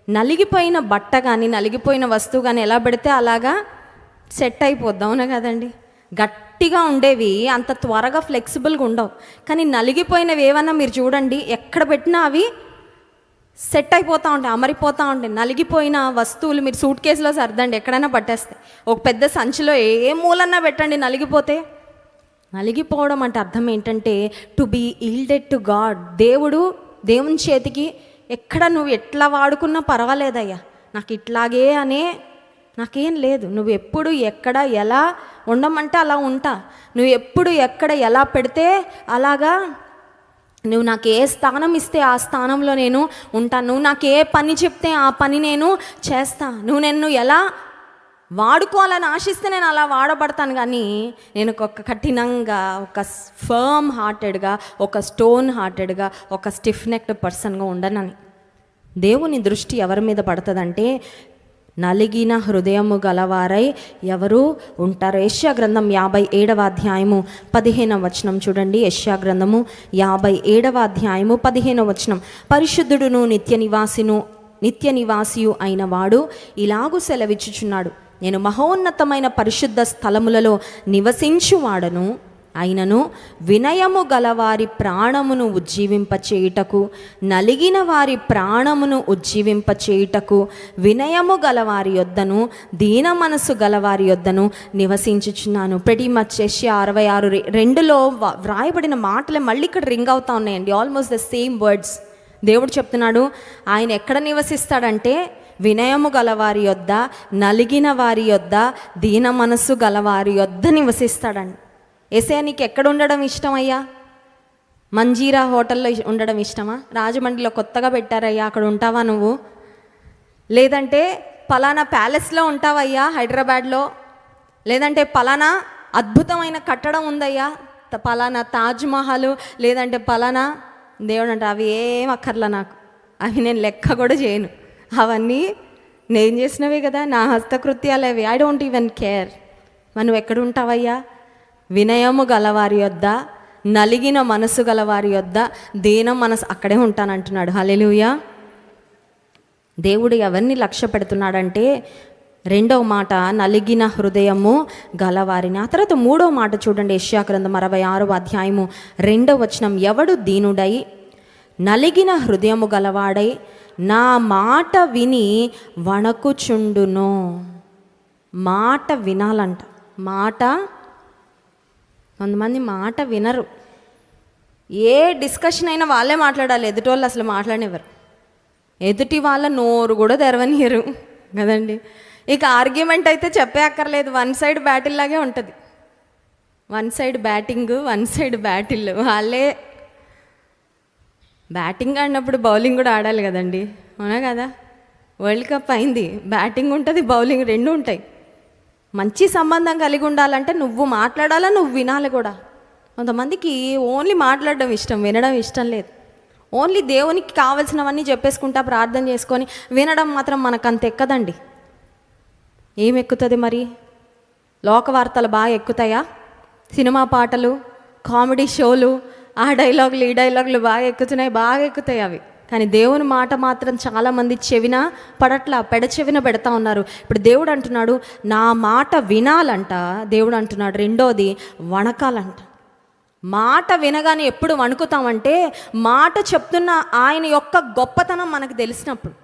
నలిగిపోయిన బట్ట కానీ నలిగిపోయిన వస్తువు కానీ ఎలా పెడితే అలాగా సెట్ అయిపోద్దాం, అవునా కదండి. గట్టిగా ఉండేవి అంత త్వరగా ఫ్లెక్సిబుల్గా ఉండవు. కానీ నలిగిపోయినవి ఏమన్నా మీరు చూడండి, ఎక్కడ పెట్టినా అవి సెట్ అయిపోతూ ఉంటాయి, అమరిపోతూ ఉంటాయి. నలిగిపోయిన వస్తువులు మీరు సూట్ కేసులో సర్దండి, ఎక్కడైనా పట్టేస్తాయి. ఒక పెద్ద సంచిలో ఏ మూలన్నా పెట్టండి, నలిగిపోతే. నలిగిపోవడం అంటే అర్థం ఏంటంటే to be yielded to God. దేవుని చేతికి ఎక్కడ నువ్వు ఎట్లా వాడుకున్నా పర్వాలేదయ్యా, నాకు ఇట్లాగే అనే నాకేం లేదు. నువ్వు ఎప్పుడు ఎక్కడ ఎలా ఉండమంటే అలా ఉంటా. నువ్వు ఎప్పుడు ఎక్కడ ఎలా పెడితే అలాగా, నువ్వు నాకు ఏ స్థానం ఇస్తే ఆ స్థానంలో నేను ఉంటాను. నువ్వు నాకు ఏ పని చెప్తే ఆ పని నేను చేస్తా. నువ్వు నన్ను ఎలా వాడుకోవాలని ఆశిస్తే నేను అలా వాడబడతాను. కానీ నేను ఒక కఠినంగా, ఒక ఫర్మ్ హార్టెడ్గా, ఒక స్టోన్ హార్టెడ్గా, ఒక స్టిఫ్ నెక్డ్ పర్సన్గా ఉండనని. దేవుని దృష్టి ఎవరి మీద పడుతుందంటే నలిగిన హృదయము గలవారై ఎవరు ఉంటారు? యెషయా గ్రంథం 57వ అధ్యాయము 15వ వచనం చూడండి. యెషయా గ్రంథము 57వ అధ్యాయము 15వ వచనం. పరిశుద్ధుడును నిత్య నివాసియు అయిన వాడు ఇలాగు సెలవిచ్చుచున్నాడు, నేను మహోన్నతమైన పరిశుద్ధ స్థలములలో నివసించువాడను, అయినను వినయము గలవారి ప్రాణమును ఉజ్జీవింపచేయుటకు, నలిగిన వారి ప్రాణమును ఉజ్జీవింపచేయుటకు వినయము గలవారి యొద్దను దీన మనసు గలవారి యొద్దను నివసించుచున్నాను. ప్రతి మచ్ యెషయా 66:2లో వ్రాయబడిన మాటలే మళ్ళీ ఇక్కడ రింగ్ అవుతా ఉన్నాయండి. Almost the same words. దేవుడు చెప్తున్నాడు, ఆయన ఎక్కడ నివసిస్తాడంటే వినయము గలవారి యొద్ద, నలిగిన వారి యొద్ద, దీన మనస్సు గలవారి యొద్ద నివసిస్తాడండి. యేసయ్య నీకు ఎక్కడ ఉండడం ఇష్టమయ్యా? మంజీరా హోటల్లో ఉండడం ఇష్టమా? రాజమండ్రిలో కొత్తగా పెట్టారయ్యా, అక్కడ ఉంటావా నువ్వు? లేదంటే పలానా ప్యాలెస్లో ఉంటావయ్యా హైదరాబాద్లో? లేదంటే పలానా అద్భుతమైన కట్టడం ఉందయ్యా, పలానా తాజ్మహల్, లేదంటే పలానా? దేవుడు అంటే అవి ఏం అక్కర్లా నాకు, అవి నేను లెక్క కూడా చేయను, అవన్నీ నేను చేసినవే కదా, నా హస్తకృత్యాలు అవి. I don't even care. నువ్వు ఎక్కడ ఉంటావయ్యా? వినయము గలవారి యొద్ద, నలిగిన మనసు గలవారి యొద్ద, దీన మనసు, అక్కడే ఉంటానంటున్నాడు. హల్లెలూయా. దేవుడు ఎవరిని లక్ష్య పెడుతున్నాడంటే, రెండవ మాట నలిగిన హృదయము గలవారిని. ఆ తర్వాత మూడవ మాట చూడండి. యెషయా గ్రంథం 66వ అధ్యాయము 2వ వచనం. ఎవడు దీనుడై నలిగిన హృదయము గలవాడై నా మాట విని వణకుచుండునో. మాట వినాలంట. కొంతమంది మాట వినరు. ఏ డిస్కషన్ అయినా వాళ్ళే మాట్లాడాలి, ఎదుటి వాళ్ళు అసలు మాట్లాడనివ్వరు. ఎదుటి వాళ్ళ నోరు కూడా తెరవనియరు కదండి. ఇక ఆర్గ్యుమెంట్ అయితే చెప్పే అక్కర్లేదు, వన్ సైడ్ బ్యాటిల్ లాగే ఉంటుంది. One side batting, one side battle. వాళ్ళే బ్యాటింగ్ ఆడినప్పుడు బౌలింగ్ కూడా ఆడాలి కదండి, అవునా కదా? వరల్డ్ కప్ అయింది, బ్యాటింగ్ ఉంటుంది, బౌలింగ్ రెండు ఉంటాయి. మంచి సంబంధం కలిగి ఉండాలంటే నువ్వు మాట్లాడాలా, నువ్వు వినాలి కూడా. కొంతమందికి ఓన్లీ మాట్లాడడం ఇష్టం, వినడం ఇష్టం లేదు. ఓన్లీ దేవునికి కావాల్సినవన్నీ చెప్పేసుకుంటా ప్రార్థన చేసుకొని వినడం మాత్రం మనకు అంత ఎక్కదండి. ఏం ఎక్కుతుంది మరి? లోక వార్తలు బాగా ఎక్కుతాయా? సినిమా పాటలు, కామెడీ షోలు, ఆ డైలాగులు ఈ డైలాగులు బాగా ఎక్కుతాయి అవి. కానీ దేవుని మాట మాత్రం చాలామంది చెవిన పడట్లా, పెడచెవిన పెడతా ఉన్నారు. ఇప్పుడు దేవుడు అంటున్నాడు నా మాట వినాలంట. దేవుడు అంటున్నాడు రెండోది వణకాలంట. మాట వినగానే ఎప్పుడు వణుకుతామంటే మాట చెప్తున్న ఆయన యొక్క గొప్పతనం మనకు తెలిసినప్పుడు,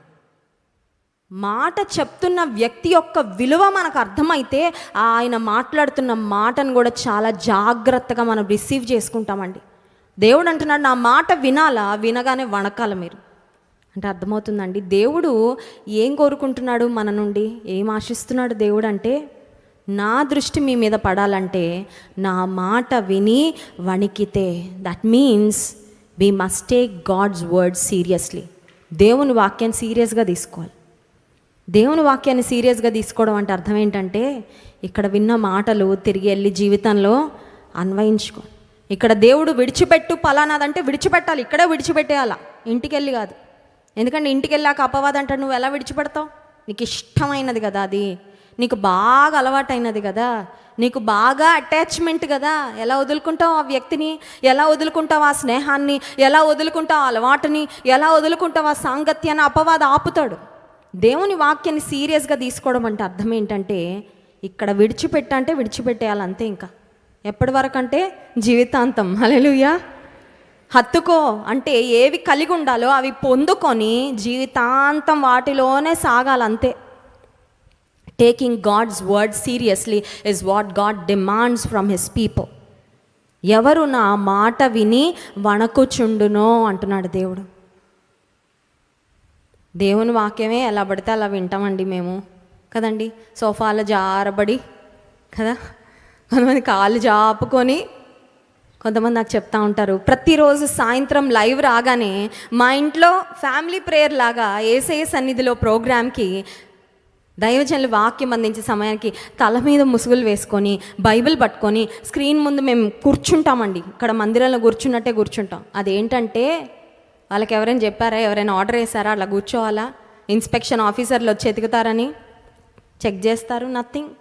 మాట చెప్తున్న వ్యక్తి యొక్క విలువ మనకు అర్థమైతే ఆయన మాట్లాడుతున్న మాటను కూడా చాలా జాగ్రత్తగా మనం రిసీవ్ చేసుకుంటామండి. దేవుడు అంటున్నాడు నా మాట వినాలా, వినగానే వణకాల మీరు అంటే అర్థమవుతుందండి. దేవుడు ఏం కోరుకుంటున్నాడు మన నుండి, ఏం ఆశిస్తున్నాడు దేవుడు అంటే, నా దృష్టి మీ మీద పడాలంటే నా మాట విని వణికితే. That means we must take God's word seriously. దేవుని వాక్యాన్ని సీరియస్గా తీసుకోవాలి. దేవుని వాక్యాన్ని సీరియస్గా తీసుకోవడం అంటే అర్థం ఏంటంటే, ఇక్కడ విన్న మాటలు తిరిగి వెళ్ళి జీవితంలో అన్వయించుకో. ఇక్కడ దేవుడు విడిచిపెట్టు పలానాదంటే విడిచిపెట్టాలి, ఇక్కడే విడిచిపెట్టేయాలా, ఇంటికి వెళ్ళి కాదు. ఎందుకంటే ఇంటికి వెళ్ళాక అపవాదం అంటే నువ్వు ఎలా విడిచిపెడతావు? నీకు ఇష్టమైనది కదా, అది నీకు బాగా అలవాటైనది కదా, నీకు బాగా అటాచ్మెంట్ కదా. ఎలా వదులుకుంటావు ఆ వ్యక్తిని, ఎలా వదులుకుంటావు ఆ స్నేహాన్ని, ఎలా వదులుకుంటావు ఆ అలవాటుని, ఎలా వదులుకుంటావు ఆ సాంగత్యాన్ని? అపవాదం ఆపుతాడు. దేవుని వాక్యాన్ని సీరియస్గా తీసుకోవడం అంటే అర్థం ఏంటంటే, ఇక్కడ విడిచిపెట్టంటే విడిచిపెట్టేయాలి అంతే. ఇంకా ఎప్పటి వరకు అంటే జీవితాంతం. హల్లెలూయా. హత్తుకో అంటే ఏవి కలిగి ఉండాలో అవి పొందుకొని జీవితాంతం వాటిలోనే సాగాలంతే. Taking God's word seriously is what God demands from his people. ఎవరు నా మాట విని వణకుచుండునో అంటున్నాడు దేవుడు. దేవుని వాక్యమే ఎలా పడితే అలా వింటామండి మేము కదండి. సోఫాలో జారబడి కదా, కొంతమంది కాళ్ళు జాపుకొని, కొంతమంది నాకు చెప్తా ఉంటారు ప్రతిరోజు సాయంత్రం లైవ్ రాగానే మా ఇంట్లో ఫ్యామిలీ ప్రేయర్ లాగా యేసయ్య సన్నిధిలో ప్రోగ్రామ్కి దైవజనులు వాక్యం అందించే సమయానికి తల మీద ముసుగులు వేసుకొని బైబిల్ పట్టుకొని స్క్రీన్ ముందు మేము కూర్చుంటామండి. ఇక్కడ మందిరంలో కూర్చున్నట్టే కూర్చుంటాం. అదేంటంటే వాళ్ళకి ఎవరైనా చెప్పారా, ఎవరైనా ఆర్డర్ వేసారా అలా కూర్చోవాలా, ఇన్స్పెక్షన్ ఆఫీసర్లు వచ్చి ఎతుకుతారని? చెక్ చేస్తారు? నథింగ్.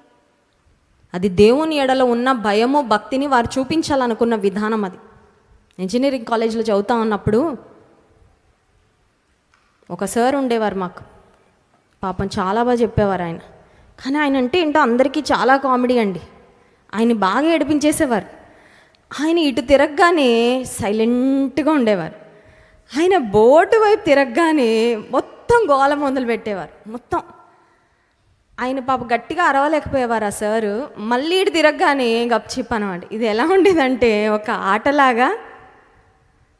అది దేవుని ఎడలో ఉన్న భయము భక్తిని వారు చూపించాలనుకున్న విధానం అది. ఇంజనీరింగ్ కాలేజ్లో చదువుతా ఉన్నప్పుడు ఒక సార్ ఉండేవారు మాకు. పాపం చాలా బాగా చెప్పేవారు ఆయన. కానీ ఆయన అంటే ఏంటో అందరికీ చాలా కామెడీ అండి. ఆయన బాగా ఏడిపించేసేవారు. ఆయన ఇటు తిరగగానే సైలెంట్గా ఉండేవారు. ఆయన బోర్డు వైపు తిరగగానే మొత్తం గోల మొదలు పెట్టేవారు. మొత్తం ఆయన పాప గట్టిగా అరవలేకపోయేవారు ఆ సారు. మళ్ళీ ఇటు తిరగగానే గప్చిప్ అనమాట. ఇది ఎలా ఉండేదంటే ఒక ఆటలాగా.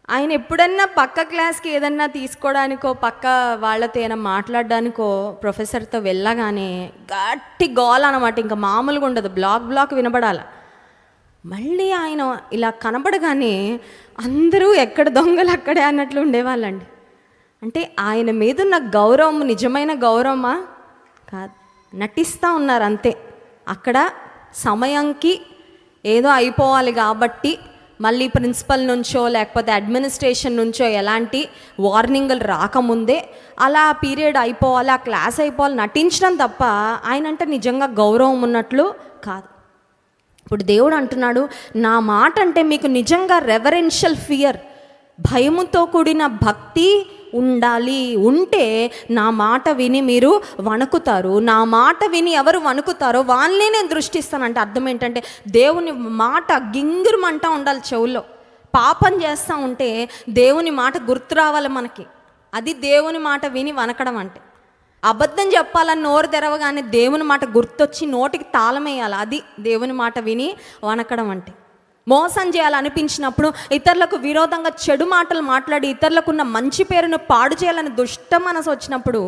ఆయన ఎప్పుడన్నా పక్క క్లాస్కి ఏదన్నా తీసుకోవడానికో పక్క వాళ్ళతో ఏమైనా మాట్లాడడానికో ప్రొఫెసర్తో వెళ్ళగానే గట్టి గోల అనమాట. ఇంకా మామూలుగా ఉండదు, బ్లాక్ వినబడాల. మళ్ళీ ఆయన ఇలా కనబడగానే అందరూ ఎక్కడ దొంగలు అక్కడే అన్నట్లు ఉండేవాళ్ళండి. అంటే ఆయన మీదున్న గౌరవం నిజమైన గౌరవమా కాదు, నటిస్తూ ఉన్నారు అంతే. అక్కడ సమయంకి ఏదో అయిపోవాలి కాబట్టి మళ్ళీ ప్రిన్సిపల్ నుంచో లేకపోతే అడ్మినిస్ట్రేషన్ నుంచో ఎలాంటి వార్నింగ్లు రాకముందే అలా పీరియడ్ అయిపోవాలి, ఆ క్లాస్ అయిపోవాలి నటించడం తప్ప ఆయన అంటే నిజంగా గౌరవం ఉన్నట్లు కాదు. ఇప్పుడు దేవుడు అంటున్నాడు, నా మాట అంటే మీకు నిజంగా రెవరెన్షియల్ ఫియర్, భయముతో కూడిన భక్తి ఉండాలి. ఉంటే నా మాట విని మీరు వణుకుతారు. నా మాట విని ఎవరు వణుకుతారో వాళ్ళనే నేను దృష్టిస్తానంటే అర్థం ఏంటంటే దేవుని మాట గింగురమంటా ఉండాలి చెవుల్లో. పాపం చేస్తూ ఉంటే దేవుని మాట గుర్తు రావాలి మనకి. అది దేవుని మాట విని వణకడం అంటే. అబద్ధం చెప్పాలని నోరు తెరవగానే దేవుని మాట గుర్తొచ్చి నోటికి తాళం వేయాలి. అది దేవుని మాట విని వణకడం అంటే. మోసం చేయాలనిపించినప్పుడు, ఇతరులకు విరోధంగా చెడు మాటలు మాట్లాడి ఇతరులకు ఉన్న మంచి పేరును పాడు చేయాలని దుష్ట మనసు వచ్చినప్పుడు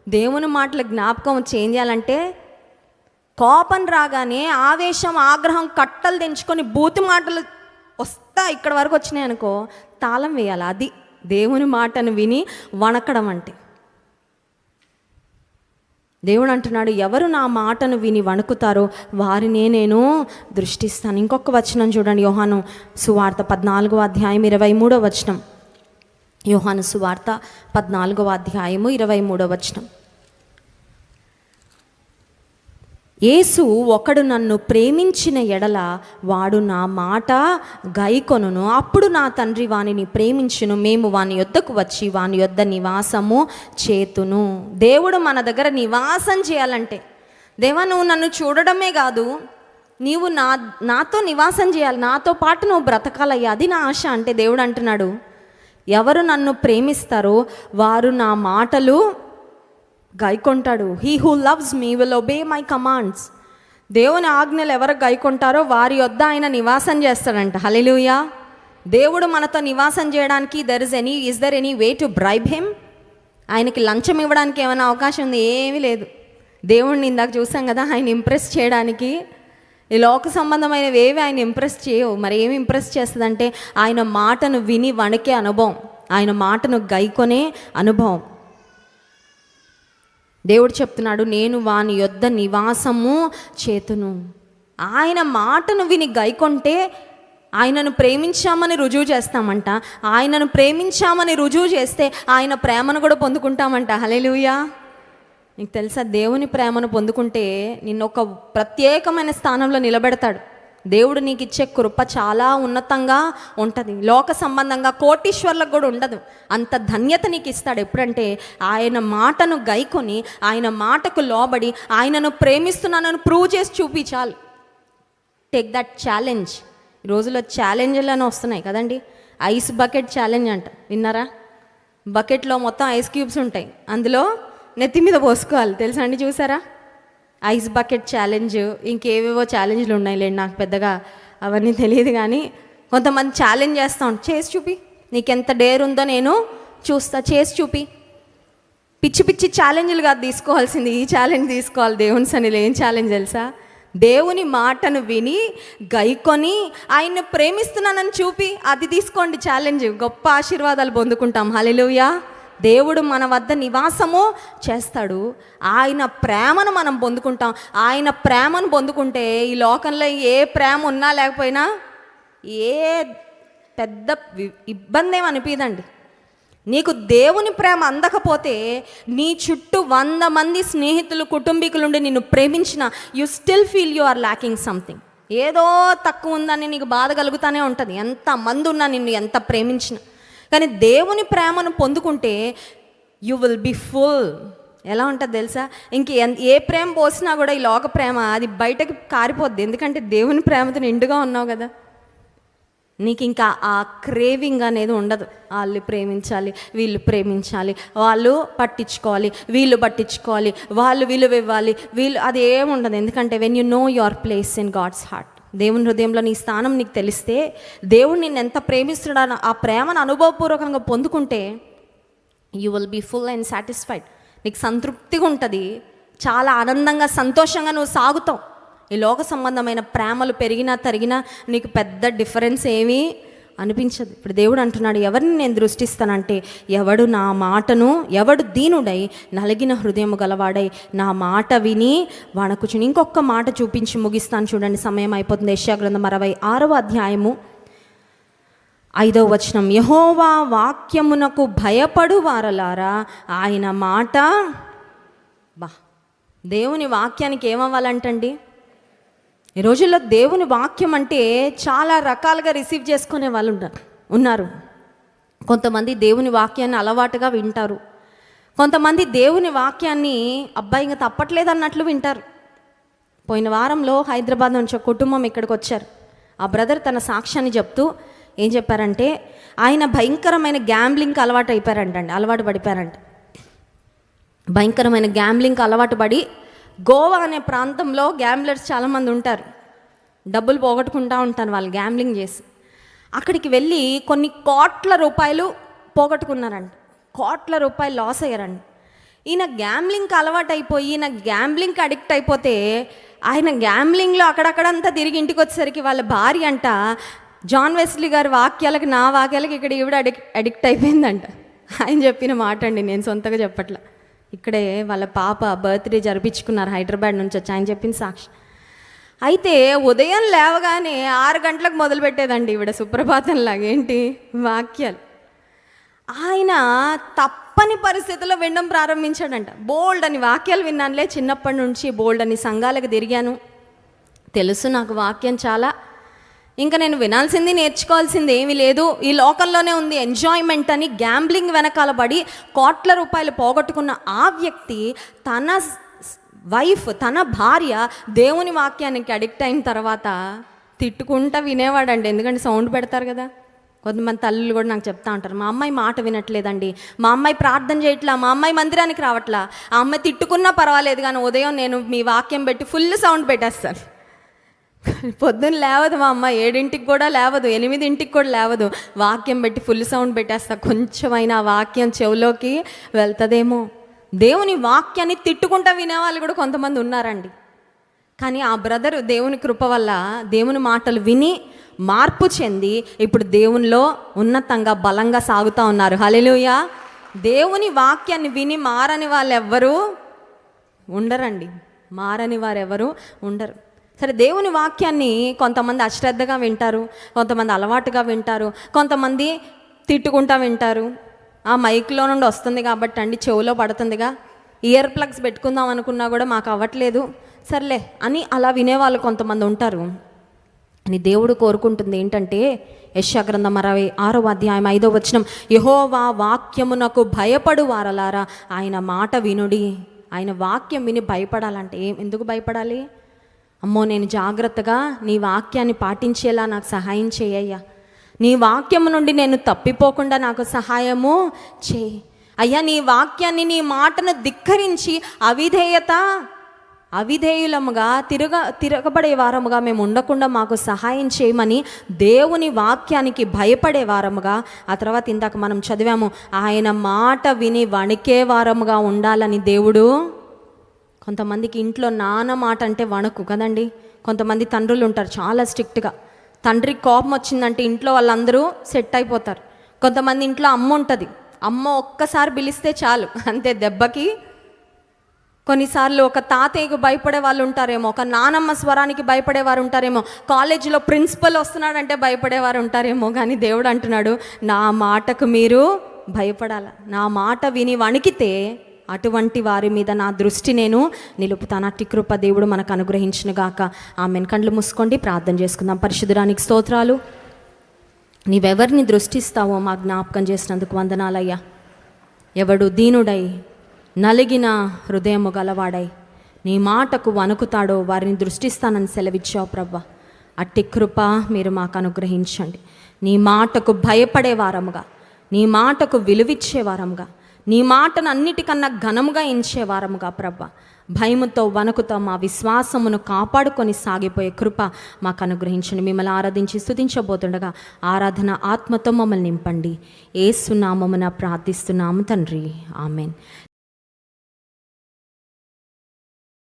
దేవుని మాటలు జ్ఞాపకం చేంజ్ చేయాలంటే కోపం రాగానే ఆవేశం ఆగ్రహం కట్టలు తెంచుకొని బూతి మాటలు వస్తా ఇక్కడ వరకు వచ్చినాయి అనుకో తాళం వేయాలి. అది దేవుని మాటను విని వణకడం అంటే. దేవుడు అంటున్నాడు, ఎవరు నా మాటను విని వణుకుతారో వారినే నేను దృష్టిస్తాను. ఇంకొక వచనం చూడండి, యోహాను సువార్త 14వ అధ్యాయం 23వ వచనం. యోహాను సువార్త 14వ అధ్యాయము 23వ వచనం. యేసు, ఒకడు నన్ను ప్రేమించిన ఎడల వాడు నా మాట గైకొనును, అప్పుడు నా తండ్రి వానిని ప్రేమించును, మేము వాని యొద్దకు వచ్చి వాని యొద్ద నివాసము చేతును. దేవుడు మన దగ్గర నివాసం చేయాలంటే, దేవా నువ్వు నన్ను చూడడమే కాదు, నీవు నాతో నివాసం చేయాలి, నాతో పాటు నువ్వు బ్రతకాలయ్యా, అది నా ఆశ. అంటే దేవుడు అంటున్నాడు, ఎవరు నన్ను ప్రేమిస్తారో వారు నా మాటలు గైకొంటాడు. He who loves me will obey my commands. దేవుని ఆజ్ఞలు ఎవరు గైకొంటారో వారి యొద్ద ఆయన నివాసం చేస్తాడంట. హల్లెలూయా. దేవుడు మనతో నివాసం చేయడానికి is there any way to bribe him? ఆయనకి లంచం ఇవ్వడానికి ఏమైనా అవకాశం ఉంది? ఏమీ లేదు. దేవుడిని ఇందాక చూసాం కదా, ఆయన ఇంప్రెస్ చేయడానికి ఈ లోక సంబంధమైనవి ఏవి ఆయన ఇంప్రెస్ చేయవు. మరి ఏమి ఇంప్రెస్ చేస్తుందంటే ఆయన మాటను విని వణికే అనుభవం, ఆయన మాటను గైకొనే అనుభవం. దేవుడు చెప్తున్నాడు, నేను వాని యొద్ద నివాసము చేతును. ఆయన మాటను విని గైకొంటే ఆయనను ప్రేమించామని రుజువు చేస్తామంట. ఆయనను ప్రేమించామని రుజువు చేస్తే ఆయన ప్రేమను కూడా పొందుకుంటామంట. హల్లెలూయా. నీకు తెలుసా, దేవుని ప్రేమను పొందుకుంటే నిన్ను ఒక ప్రత్యేకమైన స్థానంలో నిలబెడతాడు. దేవుడు నీకు ఇచ్చే కృప చాలా ఉన్నతంగా ఉంటుంది. లోక సంబంధంగా కోటీశ్వర్లకు కూడా ఉండదు. అంత ధన్యత నీకు ఇస్తాడు. ఎప్పుడంటే ఆయన మాటను గైకొని ఆయన మాటకు లోబడి ఆయనను ప్రేమిస్తున్నానని ప్రూవ్ చేసి చూపించాలి. Take that challenge. ఈ రోజుల్లో ఛాలెంజ్లను వస్తున్నాయి కదండి. ఐస్ బకెట్ ఛాలెంజ్ అంట, విన్నారా? బకెట్లో మొత్తం ఐస్ క్యూబ్స్ ఉంటాయి, అందులో నెత్తి మీద పోసుకోవాలి. తెలుసా అండి, చూసారా? ఐస్ బకెట్ ఛాలెంజ్, ఇంకేవేవో ఛాలెంజ్లు ఉన్నాయిలేండి, నాకు పెద్దగా అవన్నీ తెలియదు. కానీ కొంతమంది ఛాలెంజ్ చేస్తూ ఉంటారు, చేసి చూపి, నీకెంత డేర్ ఉందో నేను చూస్తా, చేసి చూపి. పిచ్చి పిచ్చి ఛాలెంజ్లు కాదు తీసుకోవాల్సింది, ఈ ఛాలెంజ్ తీసుకోవాలి. దేవుని సన్నిధిలో ఏం ఛాలెంజ్ తెలుసా? దేవుని మాటను విని గైకొని ఆయన్ని ప్రేమిస్తున్నానని చూపి, అది తీసుకోండి ఛాలెంజ్. గొప్ప ఆశీర్వాదాలు పొందుకుంటాం. హల్లెలూయా. దేవుడు మన వద్ద నివాసము చేస్తాడు. ఆయన ప్రేమను మనం పొందుకుంటాం. ఆయన ప్రేమను పొందుకుంటే ఈ లోకంలో ఏ ప్రేమ ఉన్నా లేకపోయినా ఏ పెద్ద ఇబ్బంది ఏమి అనిపించదండి. నీకు దేవుని ప్రేమ అందకపోతే నీ చుట్టూ 100 మంది స్నేహితులు, కుటుంబీకులుండి నిన్ను ప్రేమించిన, you still feel you are lacking something. ఏదో తక్కువ ఉందని నీకు బాధ కలుగుతూనే ఉంటుంది, ఎంత మంది ఉన్నా నిన్ను ఎంత ప్రేమించిన. కానీ దేవుని ప్రేమను పొందుకుంటే యు విల్ బి ఫుల్. ఎలా ఉంటుంది తెలుసా? ఏ ప్రేమ పోసినా కూడా ఈ లోక ప్రేమ అది బయటకు కారిపోద్ది. ఎందుకంటే దేవుని ప్రేమతో నిండుగా ఉన్నావు కదా. నీకు ఇంకా ఆ క్రేవింగ్ అనేది ఉండదు. వాళ్ళు ప్రేమించాలి, వీళ్ళు ప్రేమించాలి, వాళ్ళు పట్టించుకోవాలి, వీళ్ళు పట్టించుకోవాలి, వాళ్ళు విలువ ఇవ్వాలి, అది ఏముండదు. ఎందుకంటే when you know your place in God's heart, దేవుని హృదయంలో నీ స్థానం నీకు తెలిస్తే, దేవుడు నిన్ను ఎంత ప్రేమిస్తున్నాడో ఆ ప్రేమను అనుభవపూర్వకంగా పొందుకుంటే you will be full and satisfied. నీకు సంతృప్తిగా ఉంటుంది, చాలా ఆనందంగా సంతోషంగా నువ్వు సాగుతావు. ఈ లోక సంబంధమైన ప్రేమలు పెరిగినా తరిగినా నీకు పెద్ద డిఫరెన్స్ ఏమీ అనిపించదు. ఇప్పుడు దేవుడు అంటున్నాడు, ఎవరిని నేను దృష్టిస్తానంటే, ఎవడు దీనుడై నలిగిన హృదయం గలవాడై నా మాట విని వణకుచుని. ఇంకొక మాట చూపించి ముగిస్తాను, చూడండి, సమయం అయిపోతుంది. యెషయా గ్రంథం 66వ అధ్యాయము 5వ వచనం. యెహోవా వాక్యమునకు భయపడు వారలారా ఆయన మాట. దేవుని వాక్యానికి ఏమవ్వాలంటండి? ఈ రోజుల్లో దేవుని వాక్యం అంటే చాలా రకాలుగా రిసీవ్ చేసుకునే వాళ్ళు ఉన్నారు. కొంతమంది దేవుని వాక్యాన్ని అలవాటుగా వింటారు, కొంతమంది దేవుని వాక్యాన్ని ఇంకా తప్పట్లేదు అన్నట్లు వింటారు. పోయిన వారంలో హైదరాబాద్ నుంచి ఒక కుటుంబం ఇక్కడికి వచ్చారు. ఆ బ్రదర్ తన సాక్ష్యాన్ని చెప్తూ ఏం చెప్పారంటే, ఆయన భయంకరమైన గ్యాంబ్లింగ్కి అలవాటు పడిపోయారంట. భయంకరమైన గ్యాంబ్లింగ్కి అలవాటు పడి గోవా అనే ప్రాంతంలో గ్యాంబ్లర్స్ చాలామంది ఉంటారు, డబ్బులు పోగొట్టుకుంటూ ఉంటారు వాళ్ళు గ్యాంబ్లింగ్ చేసి. అక్కడికి వెళ్ళి కొన్ని కోట్ల రూపాయలు పోగొట్టుకున్నారంట, కోట్ల రూపాయలు లాస్ అయ్యారండి. ఈయన గ్యాంబ్లింగ్కి అలవాటు అయిపోయి, ఈయన గ్యాంబ్లింగ్కి అడిక్ట్ అయిపోతే, ఆయన గ్యాంబ్లింగ్లో అక్కడక్కడంతా తిరిగి ఇంటికి వచ్చేసరికి వాళ్ళ భార్య అంట జాన్ వెస్లీ గారి వాక్యాలకి, నా వాక్యాలకి ఇక్కడ ఈవిడ అడిక్ట్ అయిపోయిందంట. ఆయన చెప్పిన మాట అండి, నేను సొంతగా చెప్పట్లా. ఇక్కడే వాళ్ళ పాప బర్త్డే జరిపించుకున్నారు హైదరాబాద్ నుంచి వచ్చి, ఆయన చెప్పిన సాక్షి. అయితే ఉదయం లేవగానే 6 గంటలకు మొదలుపెట్టేదండి ఈవిడ సుప్రభాతంలాగా ఏంటి వాక్యాలు. ఆయన తప్పని పరిస్థితుల్లో వినడం ప్రారంభించాడంట. బోల్డ్ అని వాక్యాలు విన్నానులే, చిన్నప్పటి నుంచి బోల్డ్ అని సంఘాలకు తిరిగాను, తెలుసు నాకు వాక్యం చాలా. ఇంకా నేను వినాల్సింది నేర్చుకోవాల్సింది ఏమీ లేదు, ఈ లోకంలోనే ఉంది ఎంజాయ్మెంట్ అని గ్యాంబ్లింగ్ వెనకాల పడి కోట్ల రూపాయలు పోగొట్టుకున్న ఆ వ్యక్తి తన భార్య దేవుని వాక్యానికి అడిక్ట్ అయిన తర్వాత తిట్టుకుంటా వినేవాడండి. ఎందుకంటే సౌండ్ పెడతారు కదా. కొంతమంది తల్లులు కూడా నాకు చెప్తా ఉంటారు, మా అమ్మాయి మాట వినట్లేదండి, మా అమ్మాయి ప్రార్థన చేయట్లా, మా అమ్మాయి మందిరానికి రావట్లా. ఆ అమ్మాయి తిట్టుకున్నా పర్వాలేదు కానీ ఉదయం నేను మీ వాక్యం పెట్టి ఫుల్ సౌండ్ పెట్టేస్తాను. పొద్దున్న లేవదు మా అమ్మ, 7ంటికి కూడా లేవదు, 8ంటికి కూడా లేవదు, వాక్యం పెట్టి ఫుల్ సౌండ్ పెట్టేస్తా. కొంచెమైనా వాక్యం చెవులోకి వెళ్తుందేమో. దేవుని వాక్యాన్ని తిట్టుకుంటా వినేవాళ్ళు కూడా కొంతమంది ఉన్నారండి. కానీ ఆ బ్రదర్ దేవుని కృప వల్ల దేవుని మాటలు విని మార్పు చెంది ఇప్పుడు దేవునిలో ఉన్నతంగా బలంగా సాగుతూ ఉన్నారు. హల్లెలూయా. దేవుని వాక్యాన్ని విని మారని వాళ్ళు ఎవ్వరూ ఉండరండి, మారని వారు ఎవరు ఉండరు. సరే, దేవుని వాక్యాన్ని కొంతమంది అశ్రద్ధగా వింటారు, కొంతమంది అలవాటుగా వింటారు, కొంతమంది తిట్టుకుంటా వింటారు. ఆ మైక్లో నుండి వస్తుంది కాబట్టి అండి, చెవులో పడుతుందిగా, ఇయర్ ప్లగ్స్ పెట్టుకుందాం అనుకున్నా కూడా మాకు అవ్వట్లేదు, సర్లే అని అలా వినేవాళ్ళు కొంతమంది ఉంటారు. అని దేవుడు కోరుకుంటుంది ఏంటంటే, యెషయా గ్రంథం 66వ అధ్యాయం 5వ వచనం, యెహోవా వాక్యమునకు భయపడు వారలారా ఆయన మాట వినుడి. ఆయన వాక్యం విని భయపడాలంటే ఎందుకు భయపడాలి? అమ్మో, నేను జాగ్రత్తగా నీ వాక్యాన్ని పాటించేలా నాకు సహాయం చేయయ్యా, నీ వాక్యము నుండి నేను తప్పిపోకుండా నాకు సహాయము చేయి అయ్యా, నీ వాక్యాన్ని, నీ మాటను ధిక్కరించి అవిధేయులముగా తిరగబడే వారముగా మేము ఉండకుండా మాకు సహాయం చేయమని దేవుని వాక్యానికి భయపడే వారముగా, ఆ తర్వాత ఇందాక మనం చదివాము, ఆయన మాట విని వణికే వారముగా ఉండాలని దేవుడు. కొంతమందికి ఇంట్లో నాన్న మాట అంటే వణకు కదండి. కొంతమంది తండ్రులు ఉంటారు చాలా స్ట్రిక్ట్గా, తండ్రికి కోపం వచ్చిందంటే ఇంట్లో వాళ్ళందరూ సెట్ అయిపోతారు. కొంతమంది ఇంట్లో అమ్మ ఉంటుంది, అమ్మ ఒక్కసారి పిలిస్తే చాలు అంతే దెబ్బకి. కొన్నిసార్లు ఒక తాతయ్యకు భయపడే వాళ్ళు ఉంటారేమో, ఒక నానమ్మ స్వరానికి భయపడేవారు ఉంటారేమో, కాలేజీలో ప్రిన్సిపల్ వస్తున్నాడంటే భయపడేవారు ఉంటారేమో. కానీ దేవుడు అంటున్నాడు, నా మాటకు మీరు భయపడాల. నా మాట విని వణికితే అటువంటి వారి మీద నా దృష్టి నేను నిలుపుతాను. అట్టి కృప దేవుడు మనకు అనుగ్రహించిన గాక. ఆమెన్. కళ్ళు మూసుకోండి, ప్రార్థన చేసుకుందాం. పరిశుద్ధురానికి స్తోత్రాలు. నీవెవరిని దృష్టిస్తావో మా జ్ఞాపకం చేసినందుకు వందనాలయ్యా. ఎవడు దీనుడై నలిగిన హృదయము గలవాడై నీ మాటకు వణుకుతాడో వారిని దృష్టిస్తానని సెలవిచ్చావు ప్రభా. అట్టి కృప మీరు మాకు అనుగ్రహించండి. నీ మాటకు భయపడే వారముగా, నీ మాటకు విలువిచ్చే వారముగా, నీ మాటను అన్నిటికన్నా ఘనముగా ఎంచే వారముగా ప్రభా, భయముతో వణుకుతో మా విశ్వాసమును కాపాడుకొని సాగిపోయే కృప మాకు అనుగ్రహించండి. మిమ్మల్ని ఆరాధించి స్తుతించబోతుండగా ఆరాధన ఆత్మతో మమ్మల్ని నింపండి. యేసు నామమున ప్రార్థిస్తున్నాము తండ్రి, ఆమెన్.